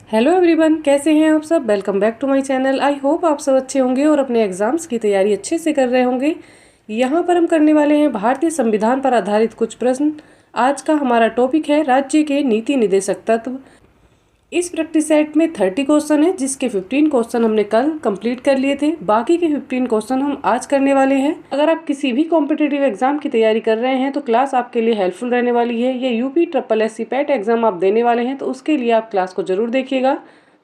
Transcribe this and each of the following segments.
Hello everyone, कैसे हैं आप सब। Welcome back to my channel. I hope आप सब अच्छे होंगे और अपने एग्जाम्स की तैयारी अच्छे से कर रहे होंगे। यहाँ पर हम करने वाले हैं भारतीय संविधान पर आधारित कुछ प्रश्न। आज का हमारा टॉपिक है राज्य के नीति निदेशक तत्व। इस प्रैक्टिस सेट में 30 क्वेश्चन है, जिसके 15 क्वेश्चन हमने कल कंप्लीट कर लिए थे। बाकी के 15 क्वेश्चन हम आज करने वाले हैं। अगर आप किसी भी कॉम्पिटिटिव एग्जाम की तैयारी कर रहे हैं तो क्लास आपके लिए हेल्पफुल रहने वाली है। ये UPSSC पैट एग्जाम आप देने वाले हैं तो उसके लिए आप क्लास को जरूर देखिएगा।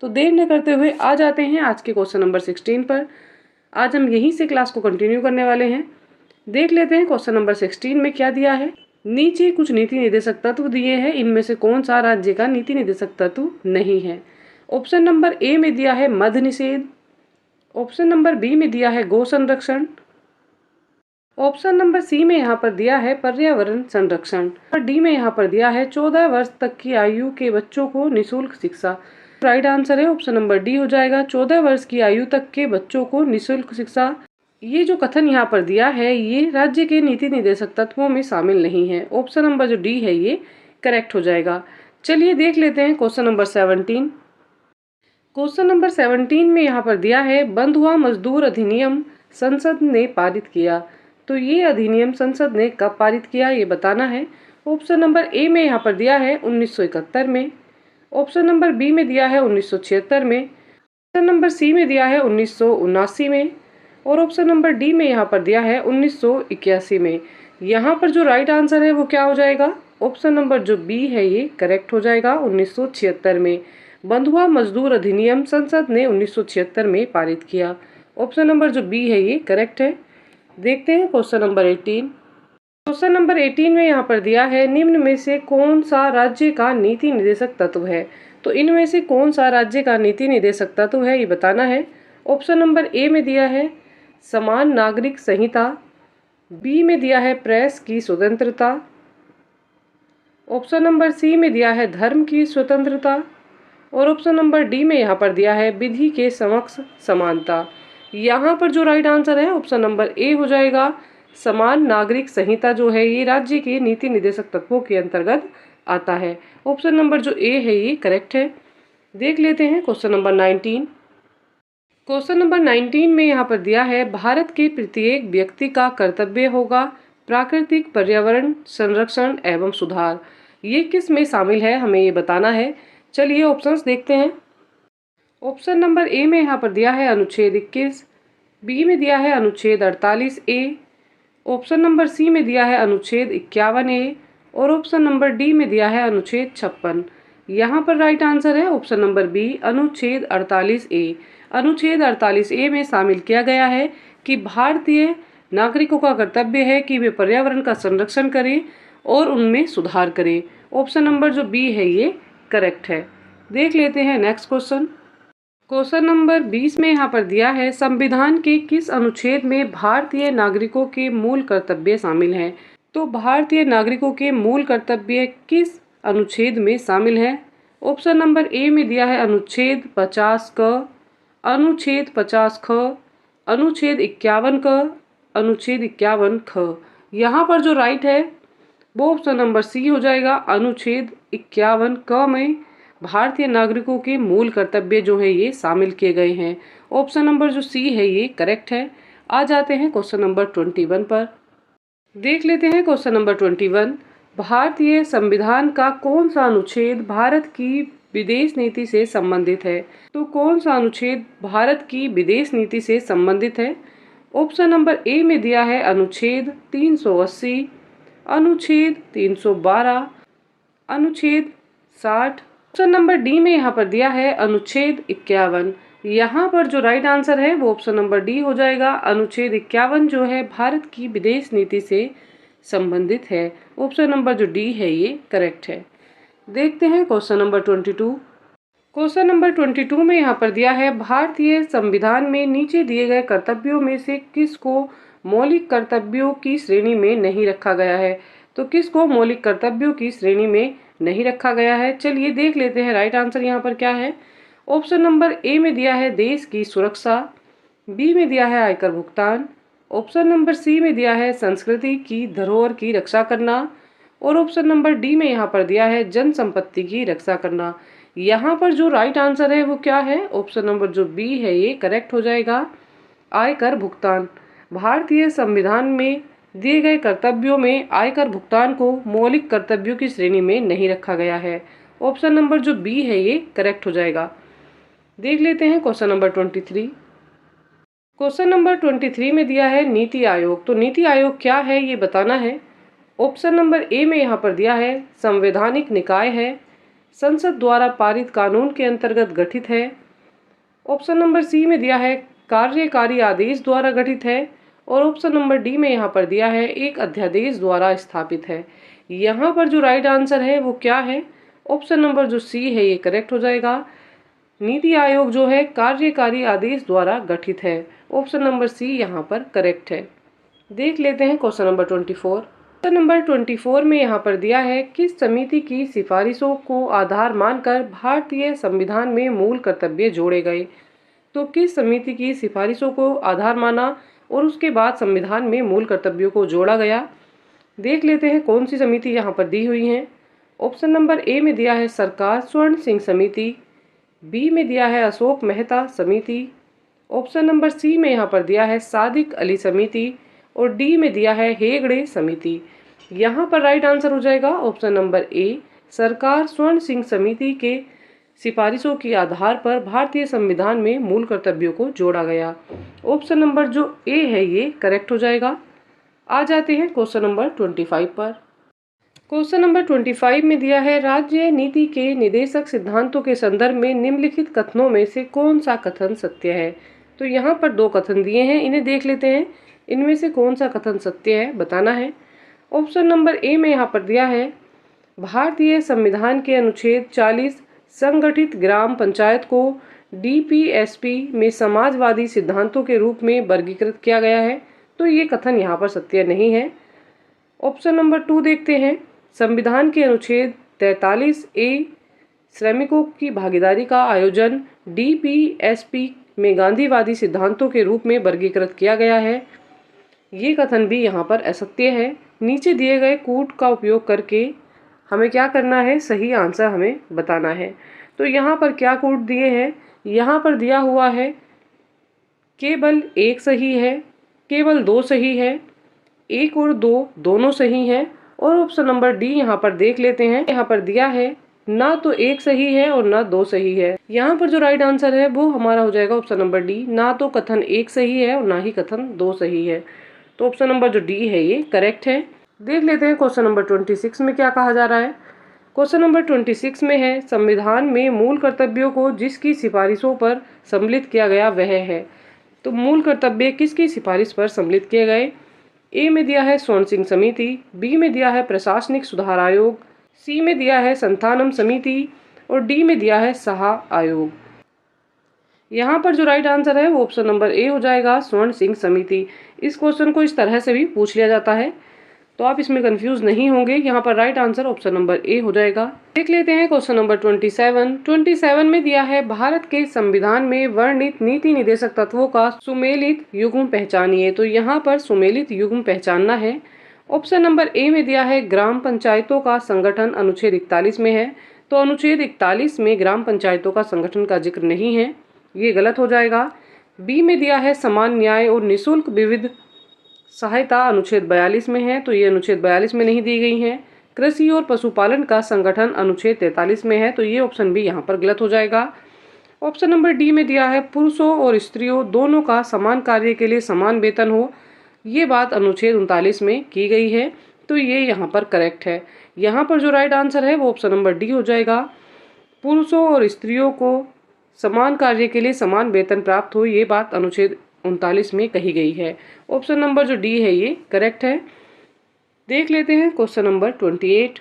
तो देर न करते हुए आ जाते हैं आज के क्वेश्चन नंबर 16 पर। आज हम यहीं से क्लास को कंटिन्यू करने वाले हैं। देख लेते हैं क्वेश्चन नंबर 16 में क्या दिया है। नीचे कुछ नीति निदेशक तत्व दिए हैं, इनमें से कौन सा राज्य का नीति निदेशक तत्व नहीं है। ऑप्शन नंबर ए में दिया है मद निषेध। ऑप्शन नंबर बी में दिया है गो संरक्षण। ऑप्शन नंबर सी में यहाँ पर दिया है पर्यावरण संरक्षण। और डी में यहाँ पर दिया है 14 वर्ष तक की आयु के बच्चों को निःशुल्क शिक्षा। राइट आंसर है ऑप्शन नंबर डी हो जाएगा, 14 वर्ष की आयु तक के बच्चों को निःशुल्क शिक्षा। ये जो कथन यहाँ पर दिया है ये राज्य के नीति निदेशक तत्वों में शामिल नहीं है। ऑप्शन नंबर जो डी है ये करेक्ट हो जाएगा। चलिए देख लेते हैं क्वेश्चन नंबर 17। क्वेश्चन नंबर 17 में यहाँ पर दिया है बंधुआ मजदूर अधिनियम संसद ने पारित किया। तो ये अधिनियम संसद ने कब पारित किया ये बताना है। ऑप्शन नंबर ए में यहाँ पर दिया है 1971 में। ऑप्शन नंबर बी में दिया है 1976 में। ऑप्शन नंबर सी में दिया है 1979 में। और ऑप्शन नंबर डी में यहाँ पर दिया है 1981 में। यहाँ पर जो राइट आंसर है वो क्या हो जाएगा। ऑप्शन नंबर जो बी है ये करेक्ट हो जाएगा, 1976 में। बंधुआ मजदूर अधिनियम संसद ने 1976 में पारित किया। ऑप्शन नंबर जो बी है ये करेक्ट है। देखते हैं क्वेश्चन नंबर 18। क्वेश्चन नंबर 18 में यहाँ पर दिया है निम्न में से कौन सा राज्य का नीति निदेशक तत्व है। तो इनमें से कौन सा राज्य का नीति निदेशक तत्व है ये बताना है। ऑप्शन नंबर ए में दिया है समान नागरिक संहिता। बी में दिया है प्रेस की स्वतंत्रता। ऑप्शन नंबर सी में दिया है धर्म की स्वतंत्रता। और ऑप्शन नंबर डी में यहाँ पर दिया है विधि के समक्ष समानता। यहाँ पर जो राइट आंसर है ऑप्शन नंबर ए हो जाएगा। समान नागरिक संहिता जो है ये राज्य के नीति निदेशक तत्वों के अंतर्गत आता है। ऑप्शन नंबर जो ए है ये करेक्ट है। देख लेते हैं क्वेश्चन नंबर 19। क्वेश्चन नंबर 19 में यहाँ पर दिया है भारत के प्रत्येक व्यक्ति का कर्तव्य होगा प्राकृतिक पर्यावरण संरक्षण एवं सुधार। ये किस में शामिल है हमें ये बताना है। चलिए ऑप्शंस देखते हैं। ऑप्शन नंबर ए में यहाँ पर दिया है अनुच्छेद 21। बी में दिया है अनुच्छेद 48A। ऑप्शन नंबर सी में दिया है अनुच्छेद 51A। और ऑप्शन नंबर डी में दिया है अनुच्छेद 56। यहाँ पर राइट आंसर है ऑप्शन नंबर बी अनुच्छेद 48A। अनुच्छेद 48A में शामिल किया गया है कि भारतीय नागरिकों का कर्तव्य है कि वे पर्यावरण का संरक्षण करें और उनमें सुधार करें। ऑप्शन नंबर जो बी है ये करेक्ट है। देख लेते हैं नेक्स्ट क्वेश्चन। क्वेश्चन नंबर 20 में यहाँ पर दिया है संविधान के किस अनुच्छेद में भारतीय नागरिकों के मूल कर्तव्य शामिल हैं। तो भारतीय नागरिकों के मूल कर्तव्य किस अनुच्छेद में शामिल है। ऑप्शन नंबर ए में दिया है अनुच्छेद 50 क, अनुच्छेद 50 ख, अनुच्छेद 51 क, अनुच्छेद 51 ख। यहाँ पर जो राइट है वो ऑप्शन नंबर सी हो जाएगा। अनुच्छेद 51 क में भारतीय नागरिकों के मूल कर्तव्य जो है ये शामिल किए गए हैं। ऑप्शन नंबर जो सी है ये करेक्ट है। आ जाते हैं क्वेश्चन नंबर 21 पर। देख लेते हैं क्वेश्चन नंबर 21। भारतीय संविधान का कौन सा अनुच्छेद भारत की विदेश नीति से संबंधित है। तो कौन सा अनुच्छेद भारत की विदेश नीति से संबंधित है। ऑप्शन नंबर ए में दिया है अनुच्छेद 380, अनुच्छेद 312, अनुच्छेद 60। ऑप्शन नंबर डी में यहाँ पर दिया है अनुच्छेद 51। यहाँ पर जो राइट आंसर है वो ऑप्शन नंबर डी हो जाएगा। अनुच्छेद 51 जो है भारत की विदेश नीति से संबंधित है। ऑप्शन नंबर जो डी है ये करेक्ट है। देखते हैं क्वेश्चन नंबर 22। क्वेश्चन नंबर 22 में यहाँ पर दिया है भारतीय संविधान में नीचे दिए गए कर्तव्यों में से किसको मौलिक कर्तव्यों की श्रेणी में नहीं रखा गया है। तो किसको मौलिक कर्तव्यों की श्रेणी में नहीं रखा गया है। चलिए देख लेते हैं राइट आंसर यहाँ पर क्या है। ऑप्शन नंबर ए में दिया है देश की सुरक्षा। बी में दिया है आयकर भुगतान। ऑप्शन नंबर सी में दिया है संस्कृति की धरोहर की रक्षा करना। और ऑप्शन नंबर डी में यहाँ पर दिया है जन संपत्ति की रक्षा करना। यहाँ पर जो राइट आंसर है वो क्या है, ऑप्शन नंबर जो बी है ये करेक्ट हो जाएगा। आयकर भुगतान। भारतीय संविधान में दिए गए कर्तव्यों में आयकर भुगतान को मौलिक कर्तव्यों की श्रेणी में नहीं रखा गया है। ऑप्शन नंबर जो बी है ये करेक्ट हो जाएगा। देख लेते हैं क्वेश्चन नंबर 23। क्वेश्चन नंबर 23 में दिया है नीति आयोग। तो नीति आयोग क्या है ये बताना है। ऑप्शन नंबर ए में यहाँ पर दिया है संवैधानिक निकाय है, संसद द्वारा पारित कानून के अंतर्गत गठित है। ऑप्शन नंबर सी में दिया है कार्यकारी आदेश द्वारा गठित है। और ऑप्शन नंबर डी में यहाँ पर दिया है एक अध्यादेश द्वारा स्थापित है। यहाँ पर जो राइट आंसर है वो क्या है, ऑप्शन नंबर जो सी है ये करेक्ट हो जाएगा। नीति आयोग जो है कार्यकारी आदेश द्वारा गठित है। ऑप्शन नंबर सी यहाँ पर करेक्ट है। देख लेते हैं क्वेश्चन नंबर 24। क्वेश्चन नंबर 24 में यहाँ पर दिया है किस समिति की सिफारिशों को आधार मानकर भारतीय संविधान में मूल कर्तव्य जोड़े गए। तो किस समिति की सिफारिशों को आधार माना और उसके बाद संविधान में मूल कर्तव्यों को जोड़ा गया। देख लेते हैं कौन सी समिति यहाँ पर दी हुई है। ऑप्शन नंबर ए में दिया है सरकार स्वर्ण सिंह समिति, बी में दिया है अशोक मेहता समिति, ऑप्शन नंबर सी में यहाँ पर दिया है सादिक अली समिति और डी में दिया है हेगड़े समिति। यहाँ पर राइट आंसर हो जाएगा ऑप्शन नंबर ए, सरकार स्वर्ण सिंह समिति के सिफारिशों के आधार पर भारतीय संविधान में मूल कर्तव्यों को जोड़ा गया। ऑप्शन नंबर जो ए है ये करेक्ट हो जाएगा। आ जाते हैं क्वेश्चन नंबर 25 पर। क्वेश्चन नंबर 25 में दिया है राज्य नीति के निदेशक सिद्धांतों के संदर्भ में निम्नलिखित कथनों में से कौन सा कथन सत्य है। तो यहाँ पर दो कथन दिए हैं, इन्हें देख लेते हैं। इनमें से कौन सा कथन सत्य है बताना है। ऑप्शन नंबर ए में यहाँ पर दिया है भारतीय संविधान के अनुच्छेद 40 संगठित ग्राम पंचायत को डीपीएसपी में समाजवादी सिद्धांतों के रूप में वर्गीकृत किया गया है। तो ये कथन यहाँ पर सत्य नहीं है। ऑप्शन नंबर 2 देखते हैं, संविधान के अनुच्छेद 43 ए श्रमिकों की भागीदारी का आयोजन डीपीएसपी में गांधीवादी सिद्धांतों के रूप में वर्गीकृत किया गया है। ये कथन भी यहाँ पर असत्य है। नीचे दिए गए कूट का उपयोग करके हमें क्या करना है, सही आंसर हमें बताना है। तो यहाँ पर क्या कूट दिए हैं, यहाँ पर दिया हुआ है केवल एक सही है, केवल दो सही है, एक और दो दोनों सही है। और ऑप्शन नंबर डी यहाँ पर देख लेते हैं। यहाँ पर दिया है ना तो एक सही है और ना दो सही है। यहाँ पर जो राइट आंसर है वो हमारा हो जाएगा ऑप्शन नंबर डी, ना तो कथन एक सही है और ना ही कथन दो सही है। तो ऑप्शन नंबर जो डी है ये करेक्ट है। देख लेते हैं क्वेश्चन नंबर 26 में क्या कहा जा रहा है। क्वेश्चन नंबर 26 में है संविधान में मूल कर्तव्यों को जिसकी सिफारिशों पर सम्मिलित किया गया वह है। तो मूल कर्तव्य किसकी सिफारिश पर सम्मिलित किए गए। ए में दिया है स्वर्ण सिंह समिति, बी में दिया है प्रशासनिक सुधार आयोग, सी में दिया है संथानम समिति और डी में दिया है साहा आयोग। यहाँ पर जो राइट आंसर है वो ऑप्शन नंबर ए हो जाएगा, स्वर्ण सिंह समिति। इस क्वेश्चन को इस तरह से भी पूछ लिया जाता है, तो आप इसमें कंफ्यूज नहीं होंगे। यहाँ पर right answer option number A हो जाएगा। देख लेते हैं क्वेश्चन नंबर 27 में दिया है भारत के संविधान में वर्णित नीति निदेशक तत्वों का सुमेलित युग्म पहचानिए। तो यहाँ पर सुमेलित युग्म पहचानना है। ऑप्शन नंबर ए में दिया है ग्राम पंचायतों का संगठन अनुच्छेद 41 में है। तो अनुच्छेद 41 में ग्राम पंचायतों का संगठन का जिक्र नहीं है, ये गलत हो जाएगा। बी में दिया है समान न्याय और निःशुल्क विविध सहायता अनुच्छेद 42 में है, तो ये अनुच्छेद 42 में नहीं दी गई है। कृषि और पशुपालन का संगठन अनुच्छेद 43 में है, तो ये ऑप्शन भी यहाँ पर गलत हो जाएगा। ऑप्शन नंबर डी में दिया है पुरुषों और स्त्रियों दोनों का समान कार्य के लिए समान वेतन हो, ये बात अनुच्छेद 39 में की गई है, तो ये यहाँ पर करेक्ट है। यहाँ पर जो राइट आंसर है वो ऑप्शन नंबर डी हो जाएगा, पुरुषों और स्त्रियों को समान कार्य के लिए समान वेतन प्राप्त हो, ये बात अनुच्छेद 39 में कही गई है। ऑप्शन नंबर जो डी है ये करेक्ट है। देख लेते हैं क्वेश्चन नंबर 28।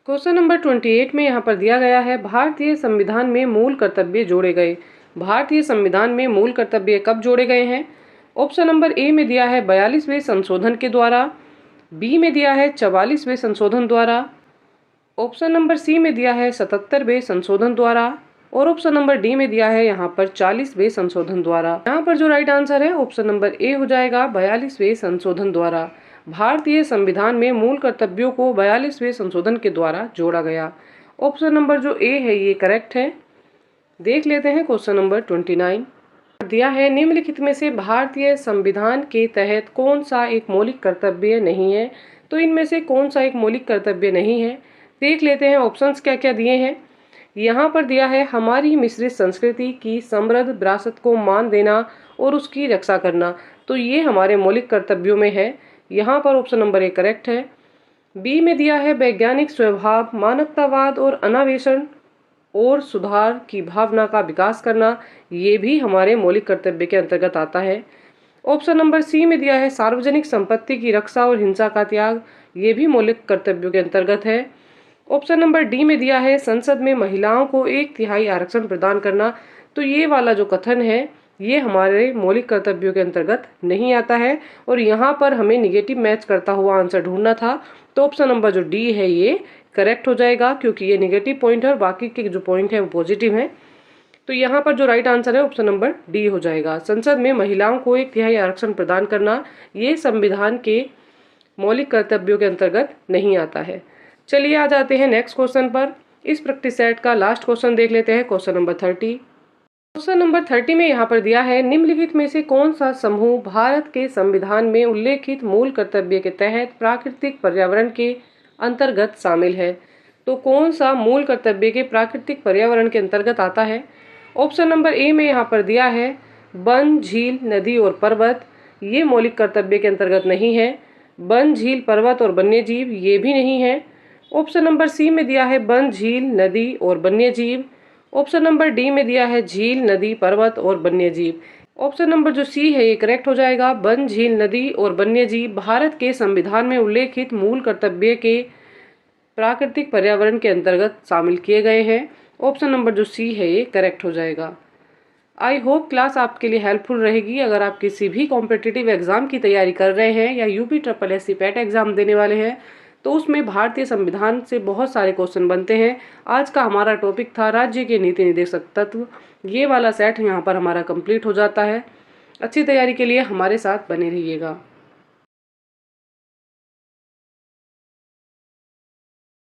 क्वेश्चन नंबर 28 में यहाँ पर दिया गया है भारतीय संविधान में मूल कर्तव्य जोड़े गए। भारतीय संविधान में मूल कर्तव्य कब जोड़े गए हैं। ऑप्शन नंबर ए में दिया है 42वें संशोधन के द्वारा, बी में दिया है 44वें संशोधन द्वारा, ऑप्शन नंबर सी में दिया है 77वें संशोधन द्वारा और ऑप्शन नंबर डी में दिया है यहाँ पर 40वें संशोधन द्वारा। यहाँ पर जो राइट आंसर है ऑप्शन नंबर ए हो जाएगा, 42वें संशोधन द्वारा। भारतीय संविधान में मूल कर्तव्यों को 42वें संशोधन के द्वारा जोड़ा गया। ऑप्शन नंबर जो ए है ये करेक्ट है। देख लेते हैं क्वेश्चन नंबर 29 दिया है, निम्नलिखित में से भारतीय संविधान के तहत कौन सा एक मौलिक कर्तव्य नहीं है। तो इनमें से कौन सा एक मौलिक कर्तव्य नहीं है, देख लेते हैं ऑप्शंस क्या क्या दिए हैं। यहाँ पर दिया है, हमारी मिश्रित संस्कृति की समृद्ध विरासत को मान देना और उसकी रक्षा करना। तो ये हमारे मौलिक कर्तव्यों में है। यहाँ पर ऑप्शन नंबर ए करेक्ट है। बी में दिया है, वैज्ञानिक स्वभाव, मानवतावाद और अन्वेषण और सुधार की भावना का विकास करना, ये भी हमारे मौलिक कर्तव्य के अंतर्गत आता है। ऑप्शन नंबर सी में दिया है, सार्वजनिक संपत्ति की रक्षा और हिंसा का त्याग, ये भी मौलिक कर्तव्यों के अंतर्गत है। ऑप्शन नंबर डी में दिया है, संसद में महिलाओं को 1/3 आरक्षण प्रदान करना। तो ये वाला जो कथन है ये हमारे मौलिक कर्तव्यों के अंतर्गत नहीं आता है और यहाँ पर हमें निगेटिव मैच करता हुआ आंसर ढूंढना था। तो ऑप्शन नंबर जो डी है ये करेक्ट हो जाएगा, क्योंकि ये निगेटिव पॉइंट है और बाकी के जो पॉइंट है वो पॉजिटिव है। तो यहाँ पर जो राइट आंसर है ऑप्शन नंबर डी हो जाएगा। संसद में महिलाओं को 1/3 आरक्षण प्रदान करना ये संविधान के मौलिक कर्तव्यों के अंतर्गत नहीं आता है। चलिए आ जाते हैं नेक्स्ट क्वेश्चन पर। इस प्रैक्टिस सेट का लास्ट क्वेश्चन देख लेते हैं, क्वेश्चन नंबर 30। क्वेश्चन नंबर 30 में यहाँ पर दिया है, निम्नलिखित में से कौन सा समूह भारत के संविधान में उल्लेखित मूल कर्तव्य के तहत प्राकृतिक पर्यावरण के अंतर्गत शामिल है। तो कौन सा मूल कर्तव्य के प्राकृतिक पर्यावरण के अंतर्गत आता है। ऑप्शन नंबर ए में यहाँ पर दिया है, वन, झील, नदी और पर्वत, ये मौलिक कर्तव्य के अंतर्गत नहीं है। वन, झील, पर्वत और वन्यजीव ये भी नहीं है। ऑप्शन नंबर सी में दिया है, वन, झील, नदी और वन्यजीव। ऑप्शन नंबर डी में दिया है, झील, नदी, पर्वत और वन्यजीव। ऑप्शन नंबर जो सी है ये करेक्ट हो जाएगा। वन, झील, नदी और वन्यजीव भारत के संविधान में उल्लेखित मूल कर्तव्य के प्राकृतिक पर्यावरण के अंतर्गत शामिल किए गए हैं। ऑप्शन नंबर जो सी है ये करेक्ट हो जाएगा। आई होप क्लास आपके लिए हेल्पफुल रहेगी। अगर आप किसी भी कॉम्पिटिटिव एग्जाम की तैयारी कर रहे हैं या UPSSC पैट एग्जाम देने वाले हैं तो उसमें भारतीय संविधान से बहुत सारे क्वेश्चन बनते हैं। आज का हमारा टॉपिक था राज्य के नीति निर्देशक तत्व। ये वाला सेट यहाँ पर हमारा कंप्लीट हो जाता है। अच्छी तैयारी के लिए हमारे साथ बने रहिएगा।